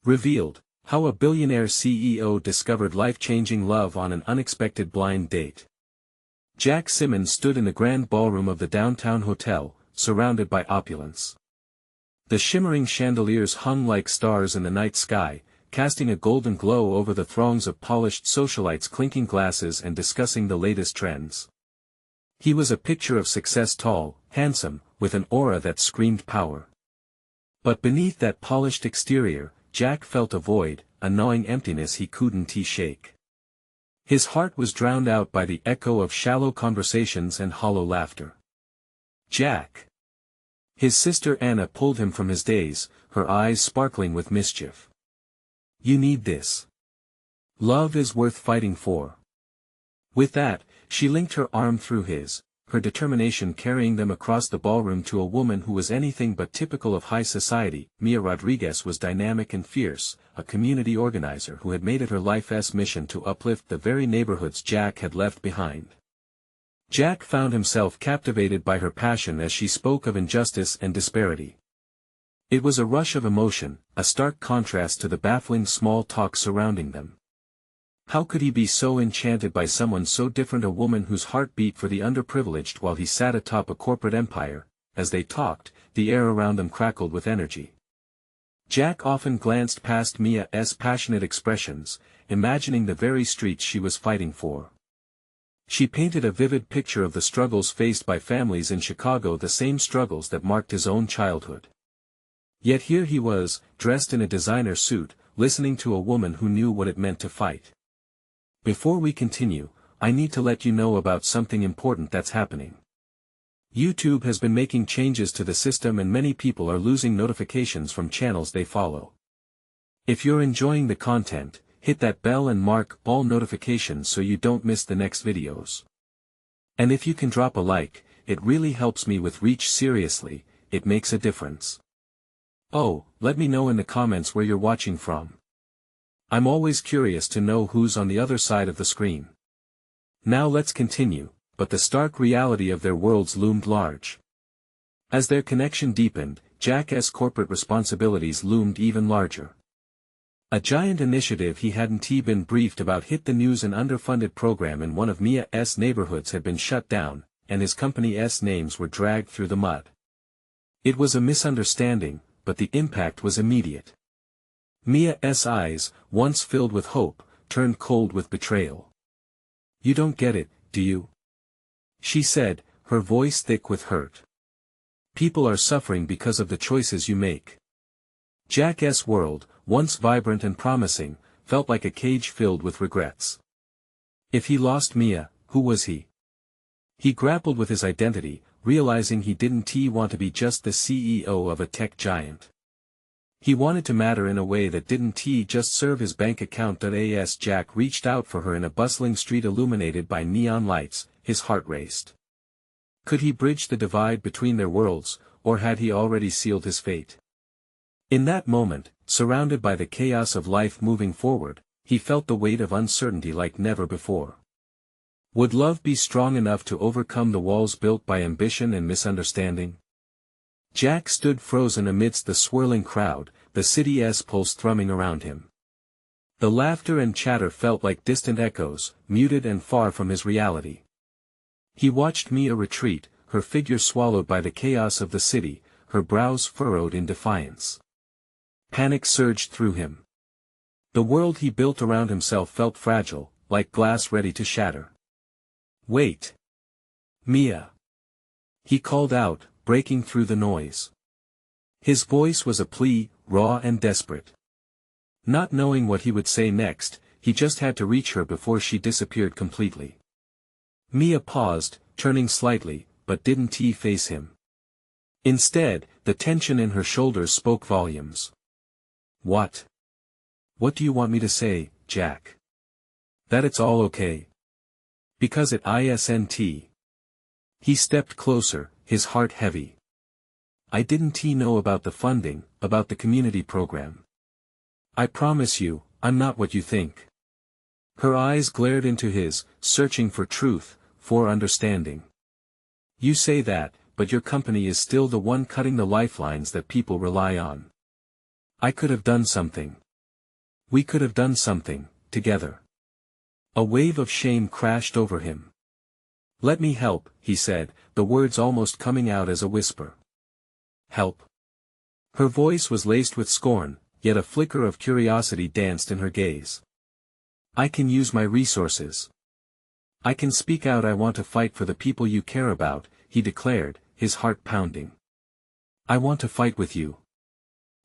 Revealed, how a billionaire CEO discovered life-changing love on an unexpected blind date. Jack Simmons stood in the grand ballroom of the downtown hotel, surrounded by opulence. The shimmering chandeliers hung like stars in the night sky, casting a golden glow over the throngs of polished socialites clinking glasses and discussing the latest trends. He was a picture of success, tall, handsome, with an aura that screamed power. But beneath that polished exterior, Jack felt a void, a gnawing emptiness he couldn't shake. His heart was drowned out by the echo of shallow conversations and hollow laughter. Jack. His sister Anna pulled him from his daze, her eyes sparkling with mischief. You need this. Love is worth fighting for. With that, she linked her arm through his, her determination carrying them across the ballroom to a woman who was anything but typical of high society. Mia Rodriguez was dynamic and fierce, a community organizer who had made it her life's mission to uplift the very neighborhoods Jack had left behind. Jack found himself captivated by her passion as she spoke of injustice and disparity. It was a rush of emotion, a stark contrast to the baffling small talk surrounding them. How could he be so enchanted by someone so different, a woman whose heart beat for the underprivileged while he sat atop a corporate empire? As they talked, the air around them crackled with energy. Jack often glanced past Mia's passionate expressions, imagining the very streets she was fighting for. She painted a vivid picture of the struggles faced by families in Chicago, the same struggles that marked his own childhood. Yet here he was, dressed in a designer suit, listening to a woman who knew what it meant to fight. Before we continue, I need to let you know about something important that's happening. YouTube has been making changes to the system and many people are losing notifications from channels they follow. If you're enjoying the content, hit that bell and mark all notifications so you don't miss the next videos. And if you can drop a like, it really helps me with reach. Seriously, it makes a difference. Oh, let me know in the comments where you're watching from. I'm always curious to know who's on the other side of the screen. Now let's continue, but the stark reality of their worlds loomed large. As their connection deepened, Jack's corporate responsibilities loomed even larger. A giant initiative he hadn't been briefed about hit the news. An underfunded program in one of Mia's neighborhoods had been shut down, and his company's names were dragged through the mud. It was a misunderstanding, but the impact was immediate. Mia's eyes, once filled with hope, turned cold with betrayal. You don't get it, do you? She said, her voice thick with hurt. People are suffering because of the choices you make. Jack's world, once vibrant and promising, felt like a cage filled with regrets. If he lost Mia, who was he? He grappled with his identity, realizing he didn't want to be just the CEO of a tech giant. He wanted to matter in a way that didn't just serve his bank account. As Jack reached out for her in a bustling street illuminated by neon lights, his heart raced. Could he bridge the divide between their worlds, or had he already sealed his fate? In that moment, surrounded by the chaos of life moving forward, he felt the weight of uncertainty like never before. Would love be strong enough to overcome the walls built by ambition and misunderstanding? Jack stood frozen amidst the swirling crowd, the city's pulse thrumming around him. The laughter and chatter felt like distant echoes, muted and far from his reality. He watched Mia retreat, her figure swallowed by the chaos of the city, her brows furrowed in defiance. Panic surged through him. The world he built around himself felt fragile, like glass ready to shatter. Wait! Mia! He called out, breaking through the noise. His voice was a plea, raw and desperate. Not knowing what he would say next, he just had to reach her before she disappeared completely. Mia paused, turning slightly, but didn't face him. Instead, the tension in her shoulders spoke volumes. What? What do you want me to say, Jack? That it's all okay. Because it isn't. He stepped closer, his heart heavy. I didn't know about the funding, about the community program. I promise you, I'm not what you think. Her eyes glared into his, searching for truth, for understanding. You say that, but your company is still the one cutting the lifelines that people rely on. I could have done something. We could have done something, together. A wave of shame crashed over him. Let me help, he said, the words almost coming out as a whisper. Help? Her voice was laced with scorn, yet a flicker of curiosity danced in her gaze. I can use my resources. I can speak out. I want to fight for the people you care about, he declared, his heart pounding. I want to fight with you.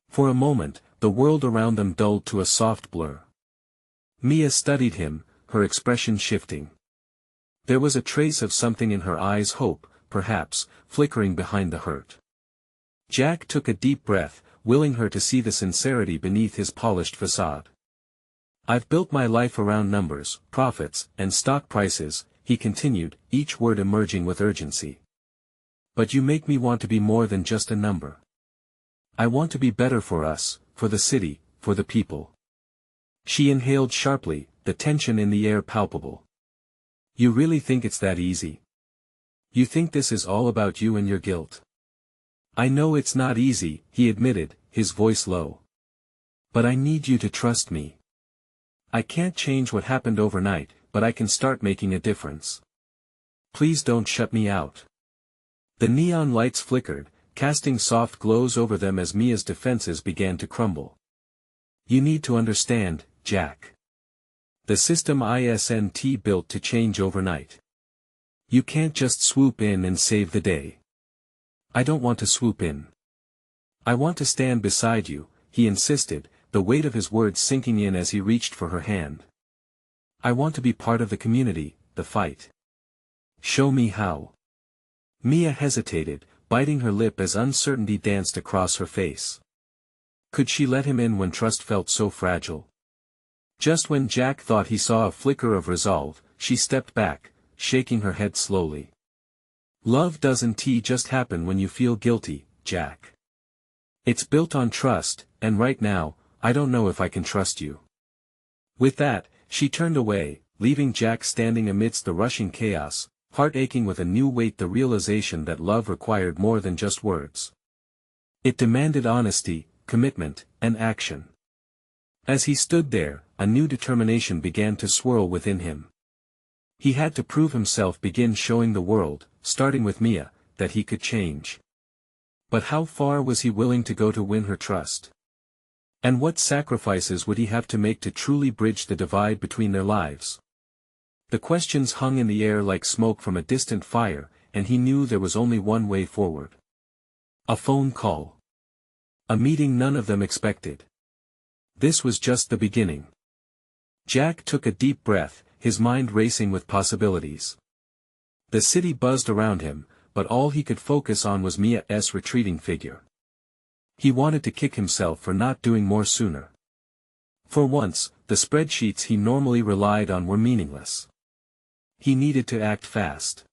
For a moment, the world around them dulled to a soft blur. Mia studied him, her expression shifting. There was a trace of something in her eyes, hope, perhaps, flickering behind the hurt. Jack took a deep breath, willing her to see the sincerity beneath his polished facade. I've built my life around numbers, profits, and stock prices, he continued, each word emerging with urgency. But you make me want to be more than just a number. I want to be better for us, for the city, for the people. She inhaled sharply, the tension in the air palpable. You really think it's that easy? You think this is all about you and your guilt? I know it's not easy, he admitted, his voice low. But I need you to trust me. I can't change what happened overnight, but I can start making a difference. Please don't shut me out. The neon lights flickered, casting soft glows over them as Mia's defenses began to crumble. You need to understand, Jack. The system isn't built to change overnight. You can't just swoop in and save the day. I don't want to swoop in. I want to stand beside you, he insisted, the weight of his words sinking in as he reached for her hand. I want to be part of the community, the fight. Show me how. Mia hesitated, biting her lip as uncertainty danced across her face. Could she let him in when trust felt so fragile? Just when Jack thought he saw a flicker of resolve, she stepped back, shaking her head slowly. Love doesn't just happen when you feel guilty, Jack. It's built on trust, and right now, I don't know if I can trust you. With that, she turned away, leaving Jack standing amidst the rushing chaos, heart aching with a new weight, the realization that love required more than just words. It demanded honesty, commitment, and action. As he stood there, a new determination began to swirl within him. He had to prove himself, begin showing the world, starting with Mia, that he could change. But how far was he willing to go to win her trust? And what sacrifices would he have to make to truly bridge the divide between their lives? The questions hung in the air like smoke from a distant fire, and he knew there was only one way forward. A phone call. A meeting none of them expected. This was just the beginning. Jack took a deep breath, his mind racing with possibilities. The city buzzed around him, but all he could focus on was Mia's retreating figure. He wanted to kick himself for not doing more sooner. For once, the spreadsheets he normally relied on were meaningless. He needed to act fast.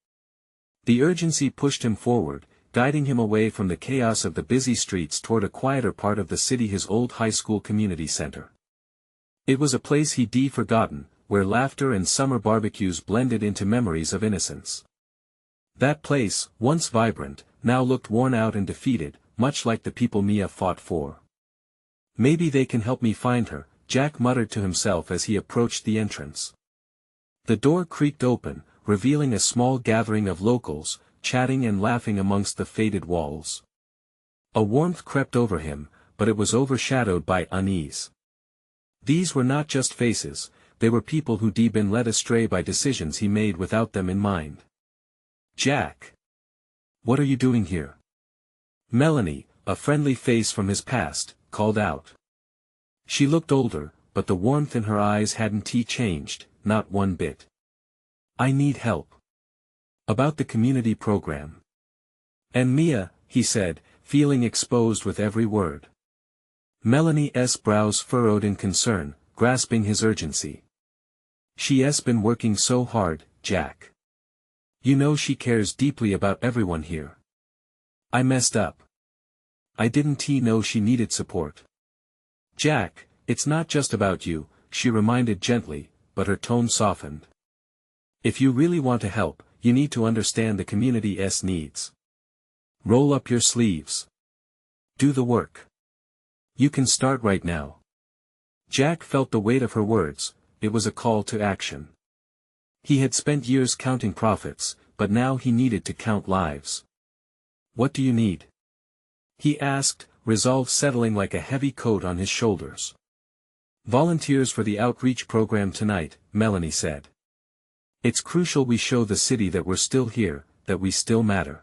The urgency pushed him forward, guiding him away from the chaos of the busy streets toward a quieter part of the city, his old high school community center. It was a place he'd forgotten, where laughter and summer barbecues blended into memories of innocence. That place, once vibrant, now looked worn out and defeated, much like the people Mia fought for. Maybe they can help me find her, Jack muttered to himself as he approached the entrance. The door creaked open, revealing a small gathering of locals, chatting and laughing amongst the faded walls. A warmth crept over him, but it was overshadowed by unease. These were not just faces, they were people who'd been led astray by decisions he made without them in mind. Jack! What are you doing here? Melanie, a friendly face from his past, called out. She looked older, but the warmth in her eyes hadn't changed, not one bit. I need help. About the community program. And Mia, he said, feeling exposed with every word. Melanie's brows furrowed in concern, grasping his urgency. She's been working so hard, Jack. You know she cares deeply about everyone here. I messed up. I didn't know she needed support. Jack, it's not just about you, she reminded gently, but her tone softened. If you really want to help, you need to understand the community's needs. Roll up your sleeves. Do the work. You can start right now. Jack felt the weight of her words. It was a call to action. He had spent years counting profits, but now he needed to count lives. "What do you need?" he asked, resolve settling like a heavy coat on his shoulders. "Volunteers for the outreach program tonight," Melanie said. "It's crucial we show the city that we're still here, that we still matter."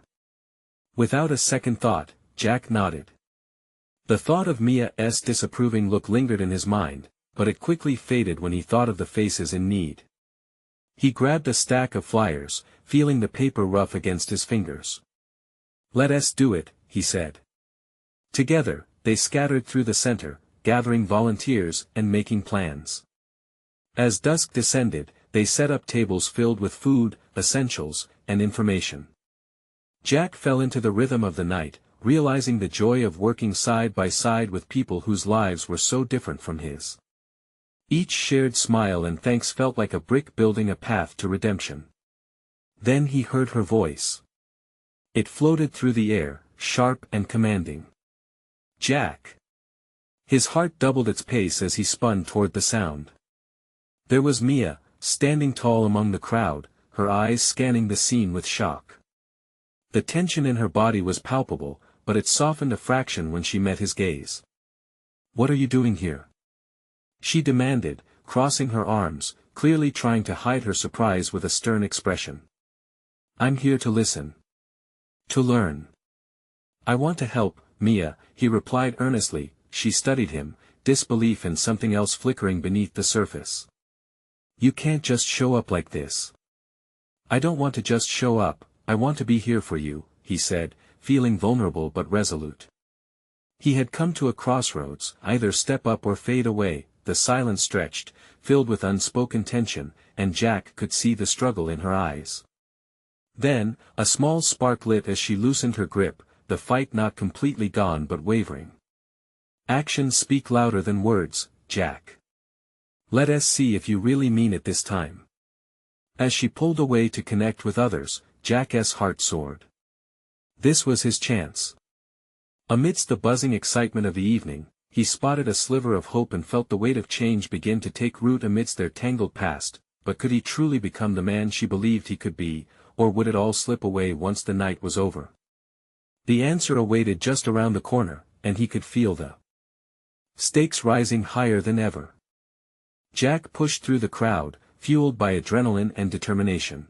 Without a second thought, Jack nodded. The thought of Mia's disapproving look lingered in his mind, but it quickly faded when he thought of the faces in need. He grabbed a stack of flyers, feeling the paper rough against his fingers. "Let us do it," he said. Together, they scattered through the center, gathering volunteers and making plans. As dusk descended, they set up tables filled with food, essentials, and information. Jack fell into the rhythm of the night, realizing the joy of working side by side with people whose lives were so different from his. Each shared smile and thanks felt like a brick building a path to redemption. Then he heard her voice. It floated through the air, sharp and commanding. "Jack." His heart doubled its pace as he spun toward the sound. There was Mia, standing tall among the crowd, her eyes scanning the scene with shock. The tension in her body was palpable, but it softened a fraction when she met his gaze. "What are you doing here?" she demanded, crossing her arms, clearly trying to hide her surprise with a stern expression. "I'm here to listen. To learn. I want to help, Mia," he replied earnestly. She studied him, disbelief and something else flickering beneath the surface. "You can't just show up like this." "I don't want to just show up, I want to be here for you," he said, feeling vulnerable but resolute. He had come to a crossroads, either step up or fade away. The silence stretched, filled with unspoken tension, and Jack could see the struggle in her eyes. Then, a small spark lit as she loosened her grip, the fight not completely gone but wavering. "Actions speak louder than words, Jack. Let us see if you really mean it this time." As she pulled away to connect with others, Jack's heart soared. This was his chance. Amidst the buzzing excitement of the evening, he spotted a sliver of hope and felt the weight of change begin to take root amidst their tangled past. But could he truly become the man she believed he could be, or would it all slip away once the night was over? The answer awaited just around the corner, and he could feel the stakes rising higher than ever. Jack pushed through the crowd, fueled by adrenaline and determination.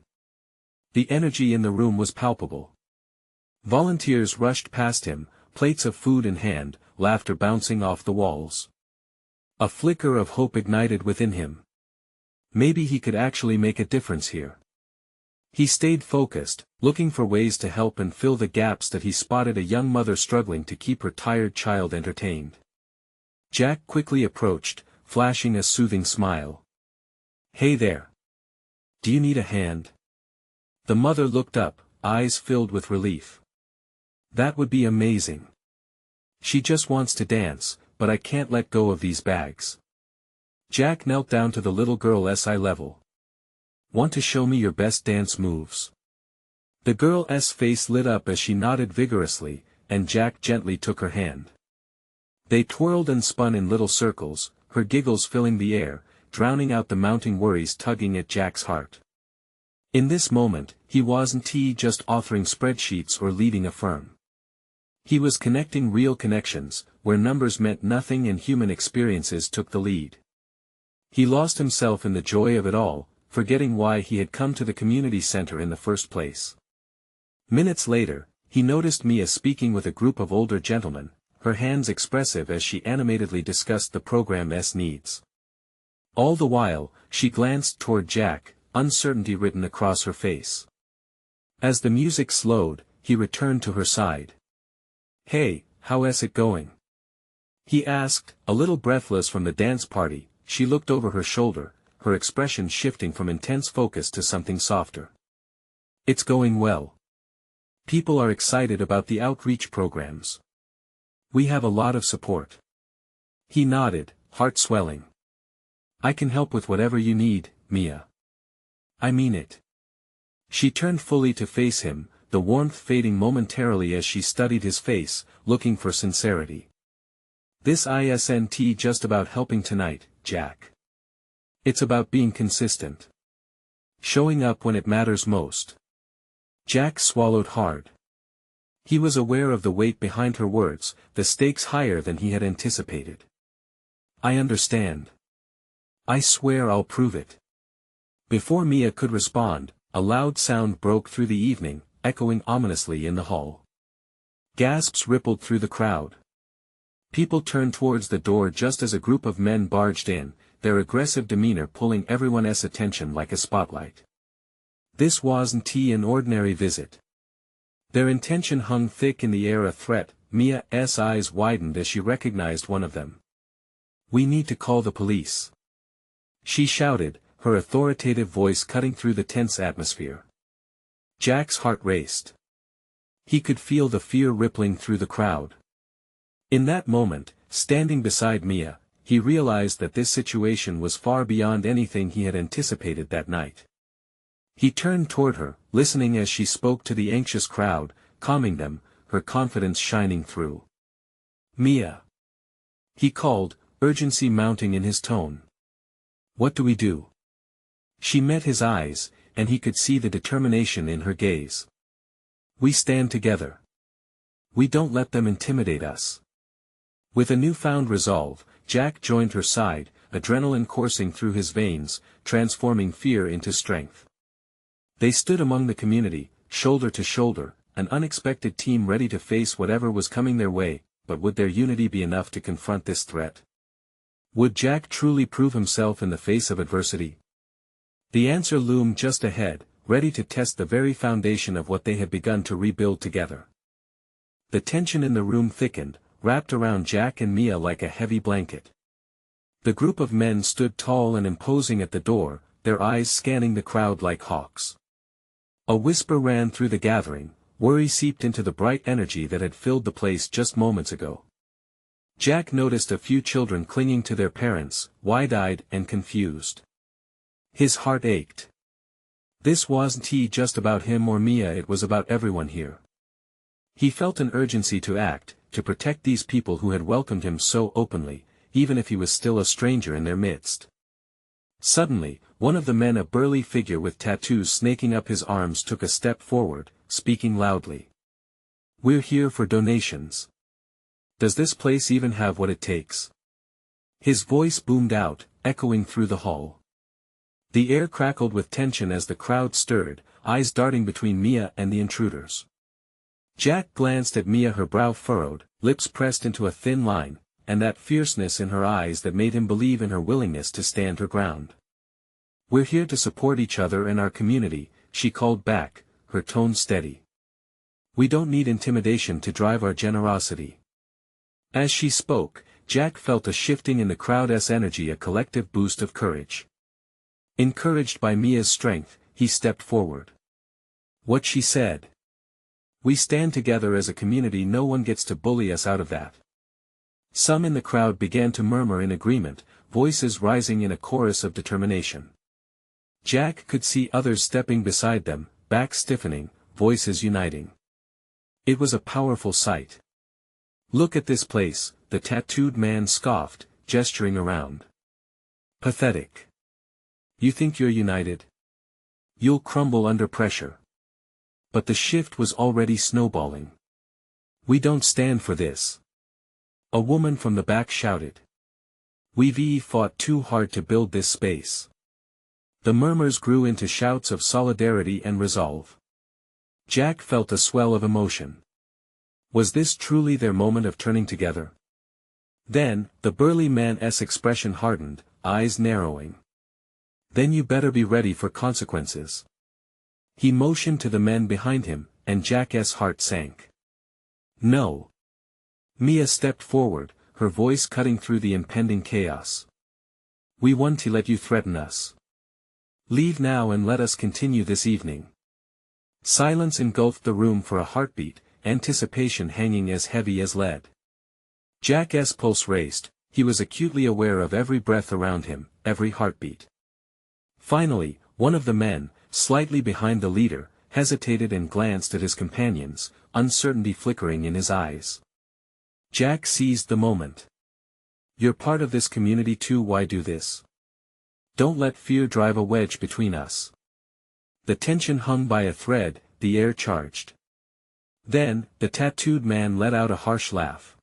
The energy in the room was palpable. Volunteers rushed past him, plates of food in hand, laughter bouncing off the walls. A flicker of hope ignited within him. Maybe he could actually make a difference here. He stayed focused, looking for ways to help and fill the gaps that he spotted a young mother struggling to keep her tired child entertained. Jack quickly approached, flashing a soothing smile. "Hey there. Do you need a hand?" The mother looked up, eyes filled with relief. "That would be amazing. She just wants to dance, but I can't let go of these bags." Jack knelt down to the little girl's eye level. "Want to show me your best dance moves?" The girl's face lit up as she nodded vigorously, and Jack gently took her hand. They twirled and spun in little circles, her giggles filling the air, drowning out the mounting worries tugging at Jack's heart. In this moment, he wasn't just authoring spreadsheets or leading a firm. He was connecting real connections, where numbers meant nothing and human experiences took the lead. He lost himself in the joy of it all, forgetting why he had come to the community center in the first place. Minutes later, he noticed Mia speaking with a group of older gentlemen, her hands expressive as she animatedly discussed the program's needs. All the while, she glanced toward Jack, uncertainty written across her face. As the music slowed, he returned to her side. "Hey, how's it going?" he asked, a little breathless from the dance party. She looked over her shoulder, her expression shifting from intense focus to something softer. "It's going well. People are excited about the outreach programs. We have a lot of support." He nodded, heart swelling. "I can help with whatever you need, Mia. I mean it." She turned fully to face him, the warmth fading momentarily as she studied his face, looking for sincerity. This isn't just about helping tonight, Jack. It's about being consistent. Showing up when it matters most. Jack swallowed hard. He was aware of the weight behind her words, the stakes higher than he had anticipated. I understand. I swear I'll prove it. Before Mia could respond, a loud sound broke through the evening, echoing ominously in the hall. Gasps rippled through the crowd. People turned towards the door just as a group of men barged in, their aggressive demeanor pulling everyone's attention like a spotlight. This wasn't an ordinary visit. Their intention hung thick in the air, a threat. Mia's eyes widened as she recognized one of them. We need to call the police. She shouted, her authoritative voice cutting through the tense atmosphere. Jack's heart raced. He could feel the fear rippling through the crowd. In that moment, standing beside Mia, he realized that this situation was far beyond anything he had anticipated that night. He turned toward her, listening as she spoke to the anxious crowd, calming them, her confidence shining through. Mia. He called, urgency mounting in his tone. What do we do? She met his eyes, and he could see the determination in her gaze. We stand together. We don't let them intimidate us. With a newfound resolve, Jack joined her side, adrenaline coursing through his veins, transforming fear into strength. They stood among the community, shoulder to shoulder, an unexpected team ready to face whatever was coming their way, but would their unity be enough to confront this threat? Would Jack truly prove himself in the face of adversity? The answer loomed just ahead, ready to test the very foundation of what they had begun to rebuild together. The tension in the room thickened, wrapped around Jack and Mia like a heavy blanket. The group of men stood tall and imposing at the door, their eyes scanning the crowd like hawks. A whisper ran through the gathering, worry seeped into the bright energy that had filled the place just moments ago. Jack noticed a few children clinging to their parents, wide-eyed and confused. His heart ached. This wasn't just about him or Mia, it was about everyone here. He felt an urgency to act, to protect these people who had welcomed him so openly, even if he was still a stranger in their midst. Suddenly, one of the men, a burly figure with tattoos snaking up his arms, took a step forward, speaking loudly. We're here for donations. Does this place even have what it takes? His voice boomed out, echoing through the hall. The air crackled with tension as the crowd stirred, eyes darting between Mia and the intruders. Jack glanced at Mia, her brow furrowed, lips pressed into a thin line, and that fierceness in her eyes that made him believe in her willingness to stand her ground. We're here to support each other and our community, she called back, her tone steady. We don't need intimidation to drive our generosity. As she spoke, Jack felt a shifting in the crowd's energy, a collective boost of courage. Encouraged by Mia's strength, he stepped forward. What she said. We stand together as a community, no one gets to bully us out of that. Some in the crowd began to murmur in agreement, voices rising in a chorus of determination. Jack could see others stepping beside them, backs stiffening, voices uniting. It was a powerful sight. Look at this place, the tattooed man scoffed, gesturing around. Pathetic. You think you're united? You'll crumble under pressure. But the shift was already snowballing. We don't stand for this. A woman from the back shouted. We've fought too hard to build this space. The murmurs grew into shouts of solidarity and resolve. Jack felt a swell of emotion. Was this truly their moment of turning together? Then, the burly man's expression hardened, eyes narrowing. Then you better be ready for consequences. He motioned to the men behind him, and Jack's heart sank. No. Mia stepped forward, her voice cutting through the impending chaos. We want to let you threaten us. Leave now and let us continue this evening. Silence engulfed the room for a heartbeat, anticipation hanging as heavy as lead. Jack's pulse raced, he was acutely aware of every breath around him, every heartbeat. Finally, one of the men, slightly behind the leader, hesitated and glanced at his companions, uncertainty flickering in his eyes. Jack seized the moment. You're part of this community too. Why do this? Don't let fear drive a wedge between us. The tension hung by a thread, the air charged. Then, the tattooed man let out a harsh laugh.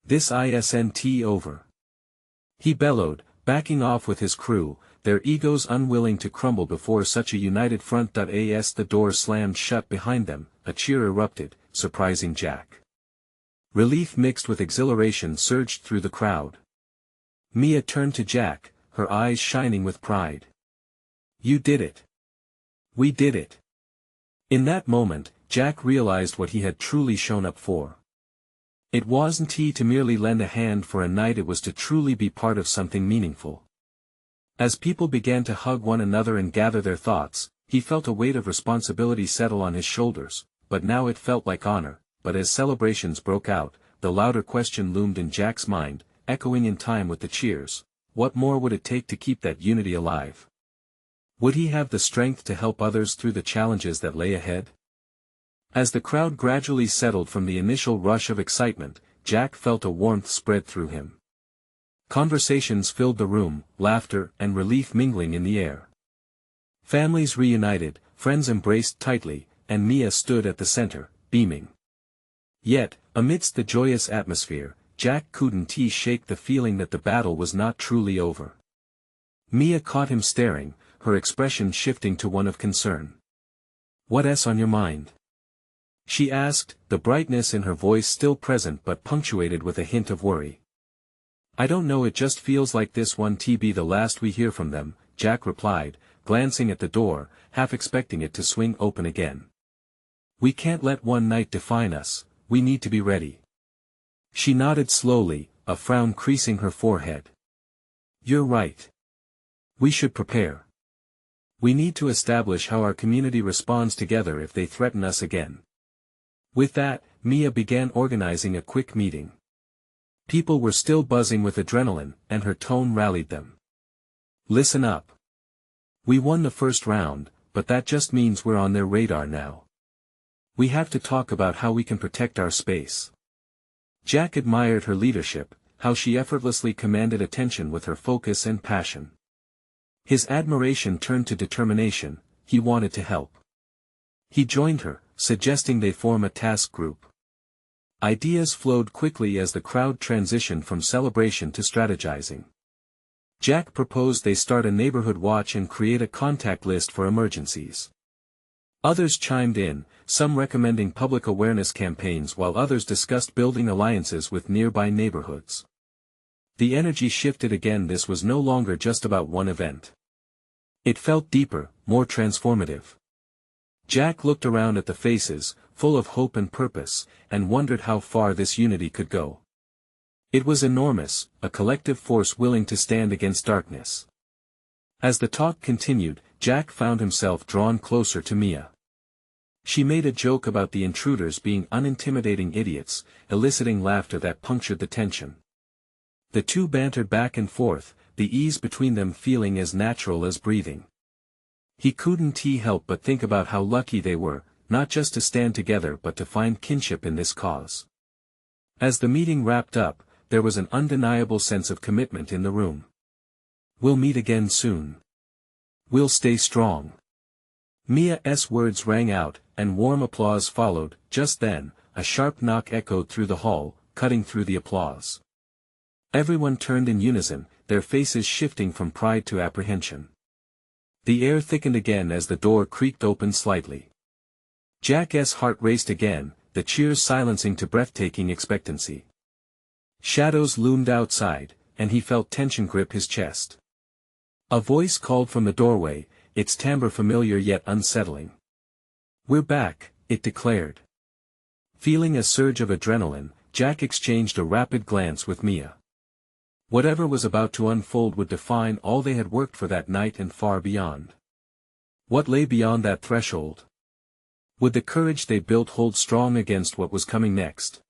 This isn't over. He bellowed, backing off with his crew, their egos unwilling to crumble before such a united front. As the door slammed shut behind them, a cheer erupted, surprising Jack. Relief mixed with exhilaration surged through the crowd. Mia turned to Jack, her eyes shining with pride. You did it. We did it. In that moment, Jack realized what he had truly shown up for. It wasn't to merely lend a hand for a night, it was to truly be part of something meaningful. As people began to hug one another and gather their thoughts, he felt a weight of responsibility settle on his shoulders, but now it felt like honor. But as celebrations broke out, the louder question loomed in Jack's mind, echoing in time with the cheers. What more would it take to keep that unity alive? Would he have the strength to help others through the challenges that lay ahead? As the crowd gradually settled from the initial rush of excitement, Jack felt a warmth spread through him. Conversations filled the room, laughter and relief mingling in the air. Families reunited, friends embraced tightly, and Mia stood at the center, beaming. Yet, amidst the joyous atmosphere, Jack couldn't shake the feeling that the battle was not truly over. Mia caught him staring, her expression shifting to one of concern. What's on your mind? She asked, the brightness in her voice still present but punctuated with a hint of worry. I don't know, it just feels like this one to be the last we hear from them, Jack replied, glancing at the door, half expecting it to swing open again. We can't let one night define us, we need to be ready. She nodded slowly, a frown creasing her forehead. You're right. We should prepare. We need to establish how our community responds together if they threaten us again. With that, Mia began organizing a quick meeting. People were still buzzing with adrenaline, and her tone rallied them. Listen up. We won the first round, but that just means we're on their radar now. We have to talk about how we can protect our space. Jack admired her leadership, how she effortlessly commanded attention with her focus and passion. His admiration turned to determination, he wanted to help. He joined her, suggesting they form a task group. Ideas flowed quickly as the crowd transitioned from celebration to strategizing. Jack proposed they start a neighborhood watch and create a contact list for emergencies. Others chimed in, some recommending public awareness campaigns while others discussed building alliances with nearby neighborhoods. The energy shifted again. This was no longer just about one event. It felt deeper, more transformative. Jack looked around at the faces, full of hope and purpose, and wondered how far this unity could go. It was enormous, a collective force willing to stand against darkness. As the talk continued, Jack found himself drawn closer to Mia. She made a joke about the intruders being unintimidating idiots, eliciting laughter that punctured the tension. The two bantered back and forth, the ease between them feeling as natural as breathing. He couldn't help but think about how lucky they were, not just to stand together but to find kinship in this cause. As the meeting wrapped up, there was an undeniable sense of commitment in the room. We'll meet again soon. We'll stay strong. Mia's words rang out, and warm applause followed. Just then, a sharp knock echoed through the hall, cutting through the applause. Everyone turned in unison, their faces shifting from pride to apprehension. The air thickened again as the door creaked open slightly. Jack's heart raced again, the cheers silencing to breathtaking expectancy. Shadows loomed outside, and he felt tension grip his chest. A voice called from the doorway, its timbre familiar yet unsettling. We're back, it declared. Feeling a surge of adrenaline, Jack exchanged a rapid glance with Mia. Whatever was about to unfold would define all they had worked for that night and far beyond. What lay beyond that threshold? Would the courage they built hold strong against what was coming next?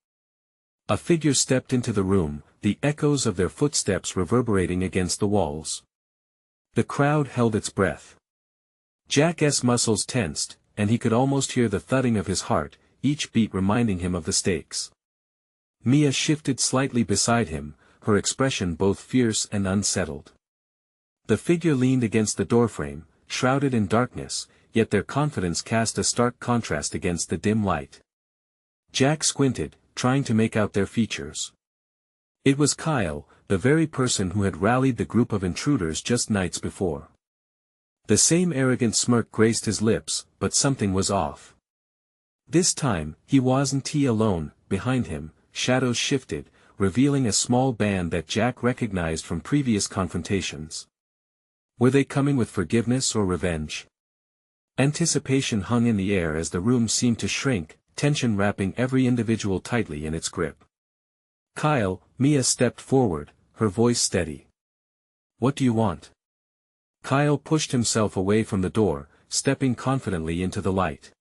A figure stepped into the room, the echoes of their footsteps reverberating against the walls. The crowd held its breath. Jack's muscles tensed, and he could almost hear the thudding of his heart, each beat reminding him of the stakes. Mia shifted slightly beside him, her expression both fierce and unsettled. The figure leaned against the doorframe, shrouded in darkness, yet their confidence cast a stark contrast against the dim light. Jack squinted, trying to make out their features. It was Kyle, the very person who had rallied the group of intruders just nights before. The same arrogant smirk graced his lips, but something was off. This time, he wasn't alone. Behind him, shadows shifted, revealing a small band that Jack recognized from previous confrontations. Were they coming with forgiveness or revenge? Anticipation hung in the air as the room seemed to shrink, tension wrapping every individual tightly in its grip. "Kyle," Mia stepped forward, her voice steady. "What do you want?" Kyle pushed himself away from the door, stepping confidently into the light.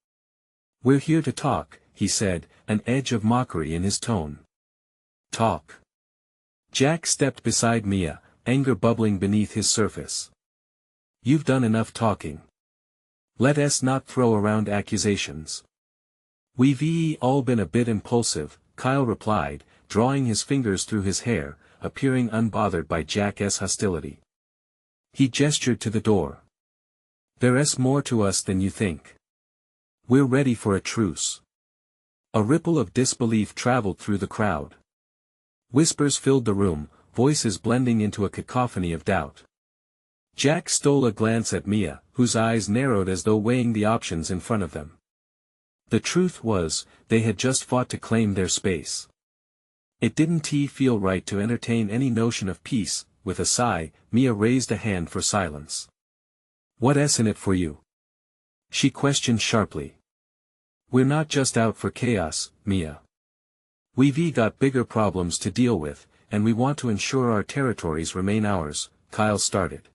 "We're here to talk," he said, an edge of mockery in his tone. "Talk?" Jack stepped beside Mia, anger bubbling beneath his surface. "You've done enough talking. Let us not throw around accusations." "We've all been a bit impulsive," Kyle replied, drawing his fingers through his hair, appearing unbothered by Jack's hostility. He gestured to the door. "There's more to us than you think. We're ready for a truce." A ripple of disbelief traveled through the crowd. Whispers filled the room, voices blending into a cacophony of doubt. Jack stole a glance at Mia, whose eyes narrowed as though weighing the options in front of them. The truth was, they had just fought to claim their space. It didn't feel right to entertain any notion of peace. With a sigh, Mia raised a hand for silence. "What's in it for you?" she questioned sharply. "We're not just out for chaos, Mia. We've got bigger problems to deal with, and we want to ensure our territories remain ours," Kyle started.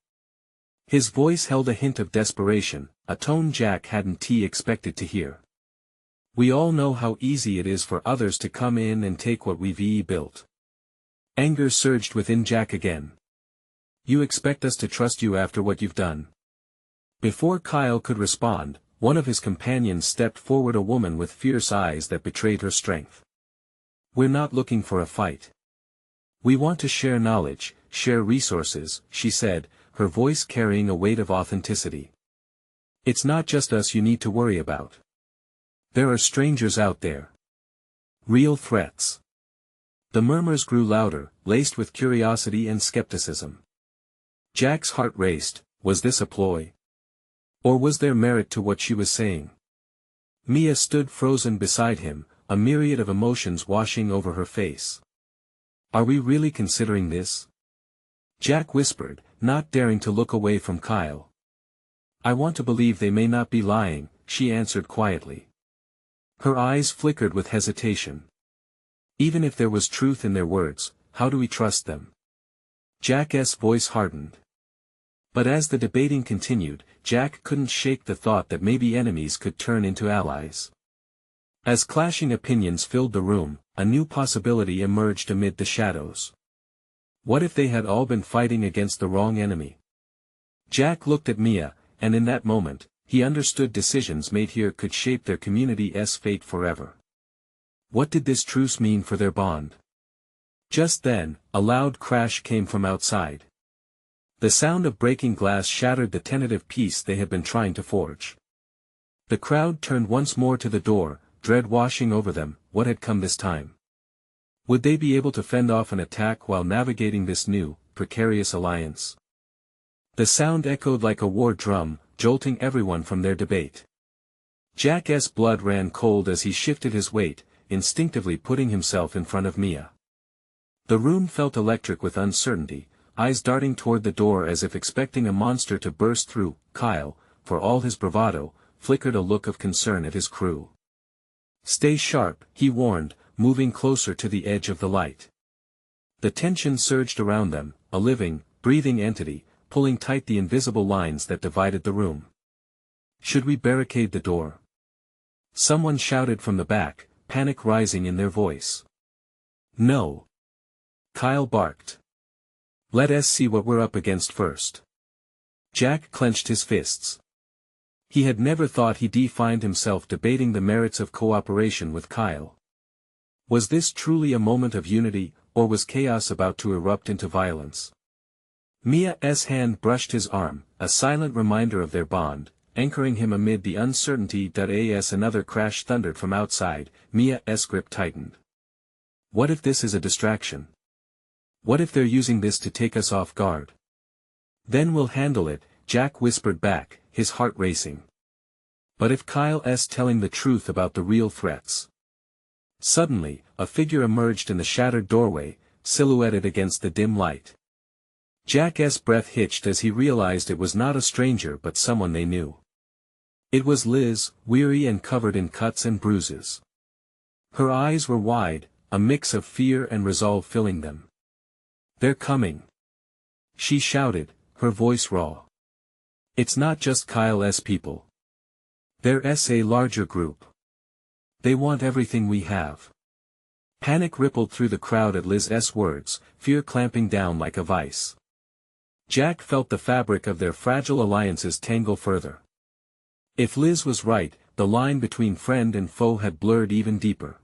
His voice held a hint of desperation, a tone Jack hadn't expected to hear. "We all know how easy it is for others to come in and take what we've built." Anger surged within Jack again. "You expect us to trust you after what you've done?" Before Kyle could respond, one of his companions stepped forward, a woman with fierce eyes that betrayed her strength. "We're not looking for a fight. We want to share knowledge, share resources," she said, her voice carrying a weight of authenticity. "It's not just us you need to worry about. There are strangers out there. Real threats." The murmurs grew louder, laced with curiosity and skepticism. Jack's heart raced. Was this a ploy? Or was there merit to what she was saying? Mia stood frozen beside him, a myriad of emotions washing over her face. "Are we really considering this?" Jack whispered, not daring to look away from Kyle. "I want to believe they may not be lying," she answered quietly. Her eyes flickered with hesitation. "Even if there was truth in their words, how do we trust them?" Jack's voice hardened. But as the debating continued, Jack couldn't shake the thought that maybe enemies could turn into allies. As clashing opinions filled the room, a new possibility emerged amid the shadows. What if they had all been fighting against the wrong enemy? Jack looked at Mia, and in that moment, he understood decisions made here could shape their community's fate forever. What did this truce mean for their bond? Just then, a loud crash came from outside. The sound of breaking glass shattered the tentative peace they had been trying to forge. The crowd turned once more to the door, dread washing over them. What had come this time? Would they be able to fend off an attack while navigating this new, precarious alliance? The sound echoed like a war drum, jolting everyone from their debate. Jack's blood ran cold as he shifted his weight, instinctively putting himself in front of Mia. The room felt electric with uncertainty, eyes darting toward the door as if expecting a monster to burst through. Kyle, for all his bravado, flickered a look of concern at his crew. "Stay sharp," he warned, moving closer to the edge of the light. The tension surged around them, a living, breathing entity, pulling tight the invisible lines that divided the room. "Should we barricade the door?" Someone shouted from the back, panic rising in their voice. "No," Kyle barked. "Let us see what we're up against first." Jack clenched his fists. He had never thought he'd find himself debating the merits of cooperation with Kyle. Was this truly a moment of unity, or was chaos about to erupt into violence? Mia's hand brushed his arm, a silent reminder of their bond, anchoring him amid the uncertainty. As another crash thundered from outside, Mia's grip tightened. What if this is a distraction? What if they're using this to take us off guard? Then we'll handle it, Jack whispered back, his heart racing. But if Kyle's telling the truth about the real threats? Suddenly, a figure emerged in the shattered doorway, silhouetted against the dim light. Jack's breath hitched as he realized it was not a stranger but someone they knew. It was Liz, weary and covered in cuts and bruises. Her eyes were wide, a mix of fear and resolve filling them. "They're coming!" she shouted, her voice raw. "It's not just Kyle's people. There's a larger group. They want everything we have." Panic rippled through the crowd at Liz's words, fear clamping down like a vice. Jack felt the fabric of their fragile alliances tangle further. If Liz was right, the line between friend and foe had blurred even deeper.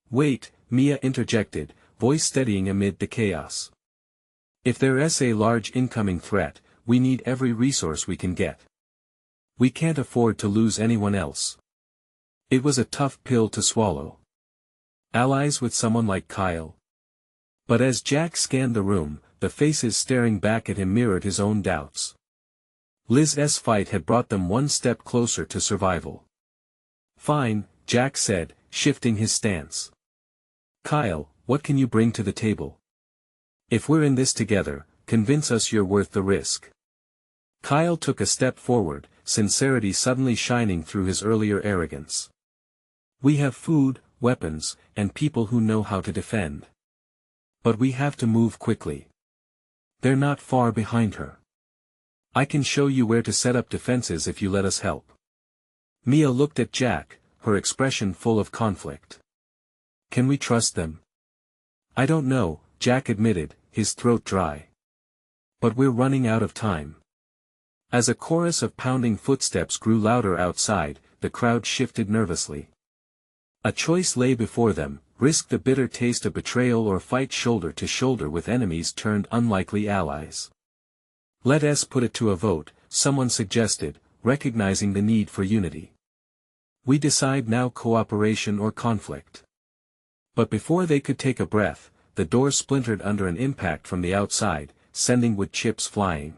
"Wait," Mia interjected, voice steadying amid the chaos. "If there's a large incoming threat, we need every resource we can get. We can't afford to lose anyone else." It was a tough pill to swallow. Allies with someone like Kyle. But as Jack scanned the room, the faces staring back at him mirrored his own doubts. Liz's fight had brought them one step closer to survival. "Fine," Jack said, shifting his stance. "Kyle, what can you bring to the table? If we're in this together, convince us you're worth the risk." Kyle took a step forward, sincerity suddenly shining through his earlier arrogance. "We have food, weapons, and people who know how to defend. But we have to move quickly. They're not far behind her. I can show you where to set up defenses if you let us help." Mia looked at Jack, her expression full of conflict. "Can we trust them?" "I don't know," Jack admitted, his throat dry. "But we're running out of time." As a chorus of pounding footsteps grew louder outside, the crowd shifted nervously. A choice lay before them: risk the bitter taste of betrayal or fight shoulder to shoulder with enemies turned unlikely allies. "Let us put it to a vote," someone suggested, recognizing the need for unity. "We decide now: cooperation or conflict." But before they could take a breath, the door splintered under an impact from the outside, sending wood chips flying.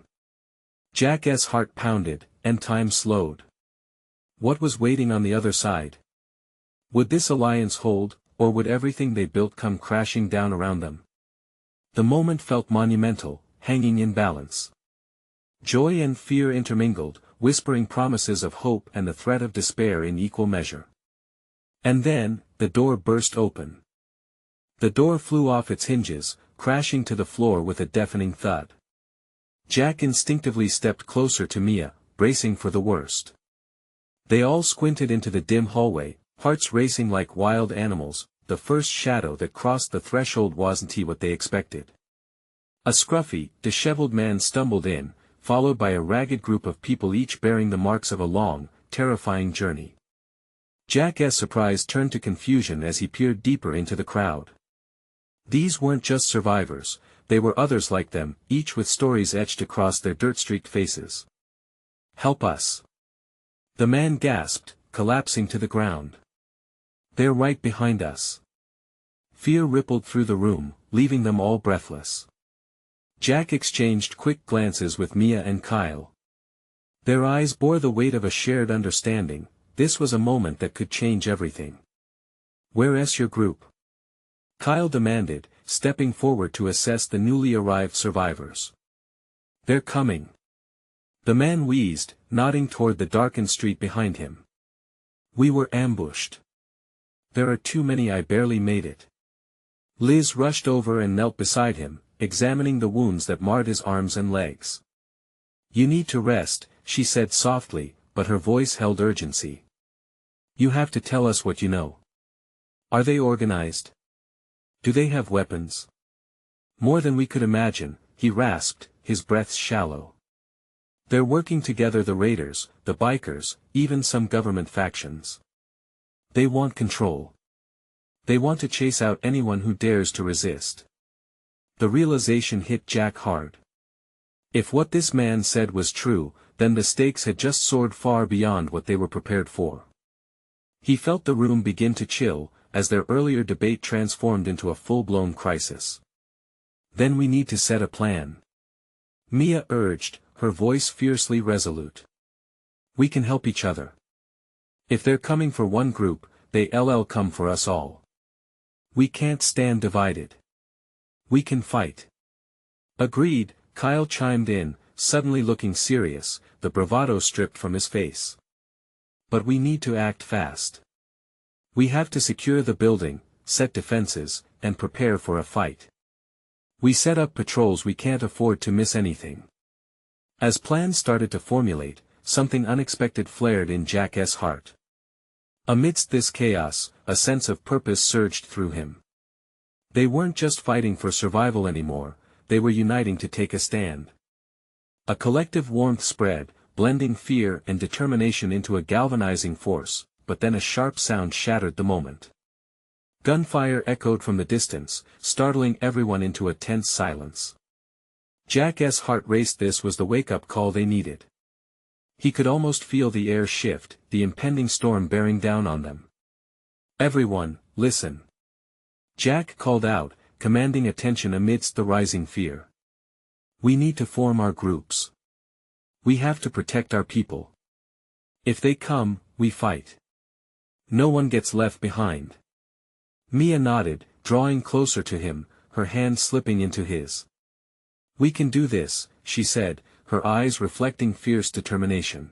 Jack's heart pounded, and time slowed. What was waiting on the other side? Would this alliance hold, or would everything they built come crashing down around them? The moment felt monumental, hanging in balance. Joy and fear intermingled, whispering promises of hope and the threat of despair in equal measure. And then, the door burst open. The door flew off its hinges, crashing to the floor with a deafening thud. Jack instinctively stepped closer to Mia, bracing for the worst. They all squinted into the dim hallway, hearts racing like wild animals. The first shadow that crossed the threshold wasn't what they expected. A scruffy, disheveled man stumbled in, followed by a ragged group of people each bearing the marks of a long, terrifying journey. Jack's surprise turned to confusion as he peered deeper into the crowd. These weren't just survivors, they were others like them, each with stories etched across their dirt-streaked faces. "Help us!" the man gasped, collapsing to the ground. "They're right behind us." Fear rippled through the room, leaving them all breathless. Jack exchanged quick glances with Mia and Kyle. Their eyes bore the weight of a shared understanding. This was a moment that could change everything. "Where's your group?" Kyle demanded, stepping forward to assess the newly arrived survivors. "They're coming." The man wheezed, nodding toward the darkened street behind him. "We were ambushed. There are too many. I barely made it." Liz rushed over and knelt beside him, examining the wounds that marred his arms and legs. "You need to rest," she said softly, but her voice held urgency. "You have to tell us what you know. Are they organized? Do they have weapons?" "More than we could imagine," he rasped, his breath shallow. "They're working together: the raiders, the bikers, even some government factions. They want control. They want to chase out anyone who dares to resist. The realization hit Jack hard. If what this man said was true, then the stakes had just soared far beyond what they were prepared for. He felt the room begin to chill, as their earlier debate transformed into a full-blown crisis. Then we need to set a plan. Mia urged, her voice fiercely resolute. We can help each other. If they're coming for one group, they'll come for us all. We can't stand divided. We can fight. Agreed, Kyle chimed in, suddenly looking serious, the bravado stripped from his face. But we need to act fast. We have to secure the building, set defenses, and prepare for a fight. We set up patrols, we can't afford to miss anything. As plans started to formulate, something unexpected flared in Jack's heart. Amidst this chaos, a sense of purpose surged through him. They weren't just fighting for survival anymore, they were uniting to take a stand. A collective warmth spread, blending fear and determination into a galvanizing force, but then a sharp sound shattered the moment. Gunfire echoed from the distance, startling everyone into a tense silence. Jack's heart raced. This was the wake-up call they needed. He could almost feel the air shift, the impending storm bearing down on them. Everyone, listen. Jack called out, commanding attention amidst the rising fear. We need to form our groups. We have to protect our people. If they come, we fight. No one gets left behind. Mia nodded, drawing closer to him, her hand slipping into his. We can do this, she said, her eyes reflecting fierce determination.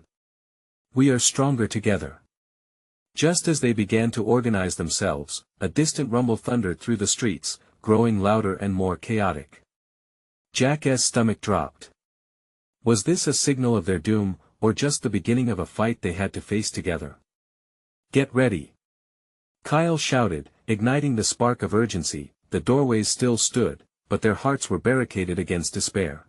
We are stronger together. Just as they began to organize themselves, a distant rumble thundered through the streets, growing louder and more chaotic. Jack's stomach dropped. Was this a signal of their doom, or just the beginning of a fight they had to face together? Get ready! Kyle shouted, igniting the spark of urgency. The doorways still stood, but their hearts were barricaded against despair.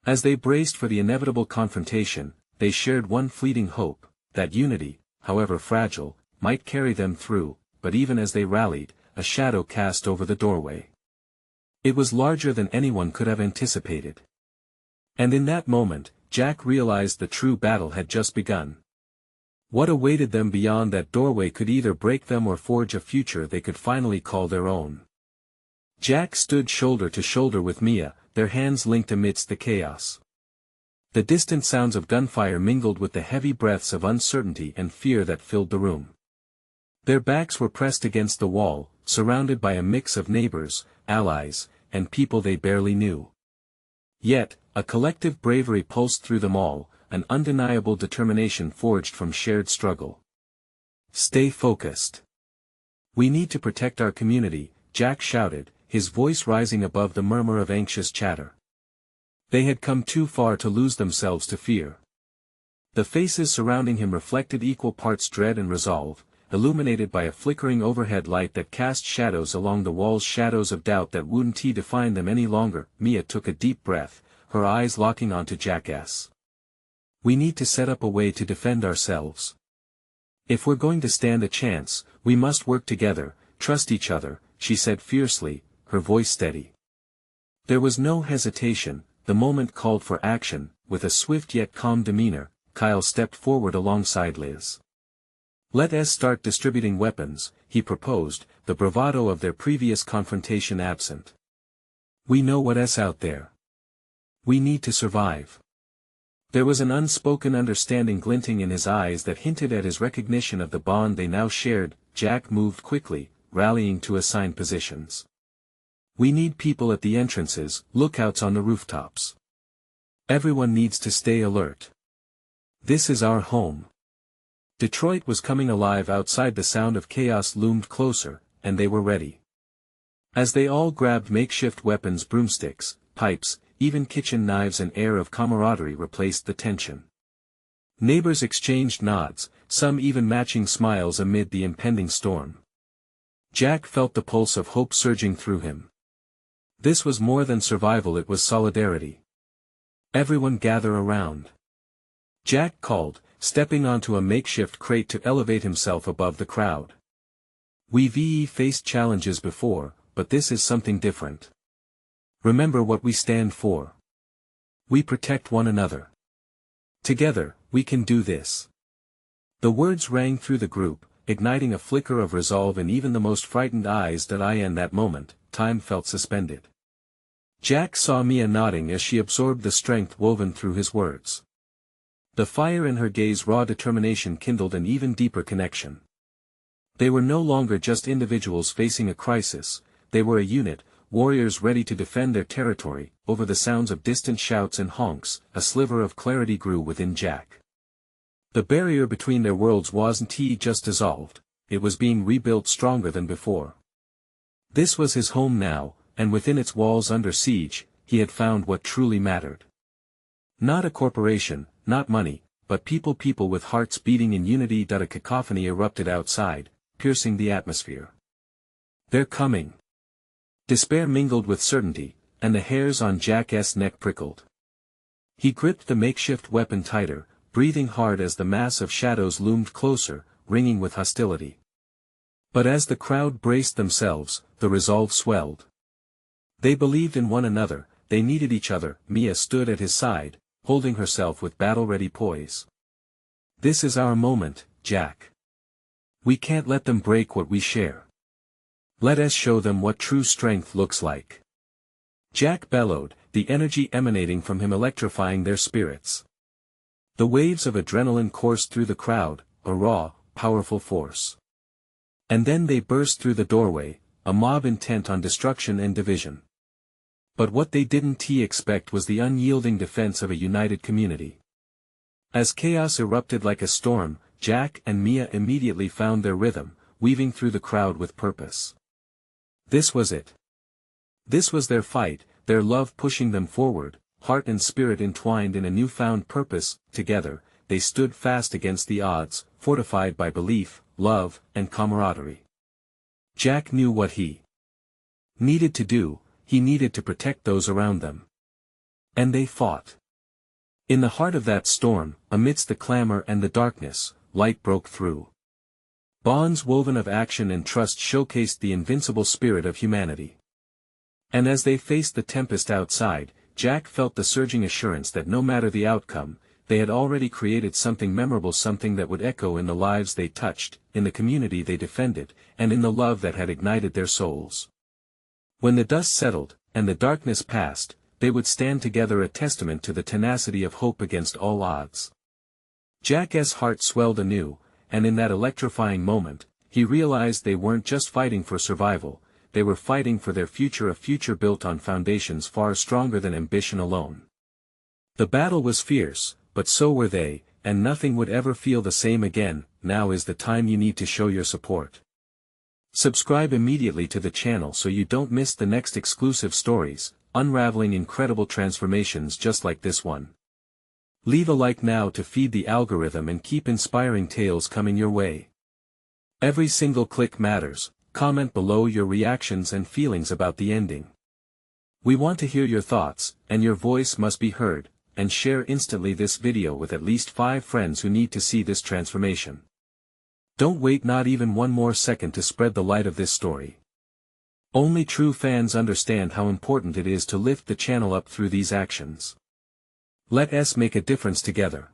As they braced for the inevitable confrontation, they shared one fleeting hope, that unity, however fragile, might carry them through, but even as they rallied, a shadow cast over the doorway. It was larger than anyone could have anticipated. And in that moment, Jack realized the true battle had just begun. What awaited them beyond that doorway could either break them or forge a future they could finally call their own. Jack stood shoulder to shoulder with Mia, their hands linked amidst the chaos. The distant sounds of gunfire mingled with the heavy breaths of uncertainty and fear that filled the room. Their backs were pressed against the wall, surrounded by a mix of neighbors, allies, and people they barely knew. Yet, a collective bravery pulsed through them all, an undeniable determination forged from shared struggle. Stay focused. We need to protect our community, Jack shouted, his voice rising above the murmur of anxious chatter. They had come too far to lose themselves to fear. The faces surrounding him reflected equal parts dread and resolve, illuminated by a flickering overhead light that cast shadows along the walls, shadows of doubt that wouldn't define them any longer. Mia took a deep breath, her eyes locking onto Jack's. We need to set up a way to defend ourselves. If we're going to stand a chance, we must work together, trust each other, she said fiercely, her voice steady. There was no hesitation, the moment called for action. With a swift yet calm demeanor, Kyle stepped forward alongside Liz. Let us start distributing weapons, he proposed, the bravado of their previous confrontation absent. We know what's out there. We need to survive. There was an unspoken understanding glinting in his eyes that hinted at his recognition of the bond they now shared. Jack moved quickly, rallying to assigned positions. We need people at the entrances, lookouts on the rooftops. Everyone needs to stay alert. This is our home. Detroit was coming alive outside. The sound of chaos loomed closer, and they were ready. As they all grabbed makeshift weapons, broomsticks, pipes, even kitchen knives, an air of camaraderie replaced the tension. Neighbors exchanged nods, some even matching smiles amid the impending storm. Jack felt the pulse of hope surging through him. This was more than survival, it was solidarity. Everyone gather around. Jack called, stepping onto a makeshift crate to elevate himself above the crowd. We've faced challenges before, but this is something different. Remember what we stand for. We protect one another. Together, we can do this. The words rang through the group, igniting a flicker of resolve in even the most frightened eyes. In that moment, time felt suspended. Jack saw Mia nodding as she absorbed the strength woven through his words. The fire in her gaze, raw determination, kindled an even deeper connection. They were no longer just individuals facing a crisis, they were a unit, warriors ready to defend their territory. Over the sounds of distant shouts and honks, a sliver of clarity grew within Jack. The barrier between their worlds wasn't just dissolved, it was being rebuilt stronger than before. This was his home now, and within its walls under siege, he had found what truly mattered. Not a corporation, not money, but people with hearts beating in unity. A cacophony erupted outside, piercing the atmosphere. They're coming. Despair mingled with certainty, and the hairs on Jack's neck prickled. He gripped the makeshift weapon tighter, breathing hard as the mass of shadows loomed closer, ringing with hostility. But as the crowd braced themselves, the resolve swelled. They believed in one another, they needed each other. Mia stood at his side, holding herself with battle-ready poise. This is our moment, Jack. We can't let them break what we share. Let us show them what true strength looks like. Jack bellowed, the energy emanating from him electrifying their spirits. The waves of adrenaline coursed through the crowd, a raw, powerful force. And then they burst through the doorway, a mob intent on destruction and division. But what they didn't expect was the unyielding defense of a united community. As chaos erupted like a storm, Jack and Mia immediately found their rhythm, weaving through the crowd with purpose. This was it. This was their fight, their love pushing them forward, heart and spirit entwined in a newfound purpose. Together, they stood fast against the odds, fortified by belief, love, and camaraderie. Jack knew what he needed to do, he needed to protect those around them. And they fought. In the heart of that storm, amidst the clamor and the darkness, light broke through. Bonds woven of action and trust showcased the invincible spirit of humanity. And as they faced the tempest outside, Jack felt the surging assurance that no matter the outcome, they had already created something memorable, something that would echo in the lives they touched, in the community they defended, and in the love that had ignited their souls. When the dust settled, and the darkness passed, they would stand together, a testament to the tenacity of hope against all odds. Jack's heart swelled anew, and in that electrifying moment, he realized they weren't just fighting for survival, they were fighting for their future, a future built on foundations far stronger than ambition alone. The battle was fierce, but so were they, and nothing would ever feel the same again. Now is the time you need to show your support. Subscribe immediately to the channel so you don't miss the next exclusive stories, unraveling incredible transformations just like this one. Leave a like now to feed the algorithm and keep inspiring tales coming your way. Every single click matters. Comment below your reactions and feelings about the ending. We want to hear your thoughts, and your voice must be heard, and share instantly this video with at least 5 friends who need to see this transformation. Don't wait not even one more second to spread the light of this story. Only true fans understand how important it is to lift the channel up through these actions. Let us make a difference together.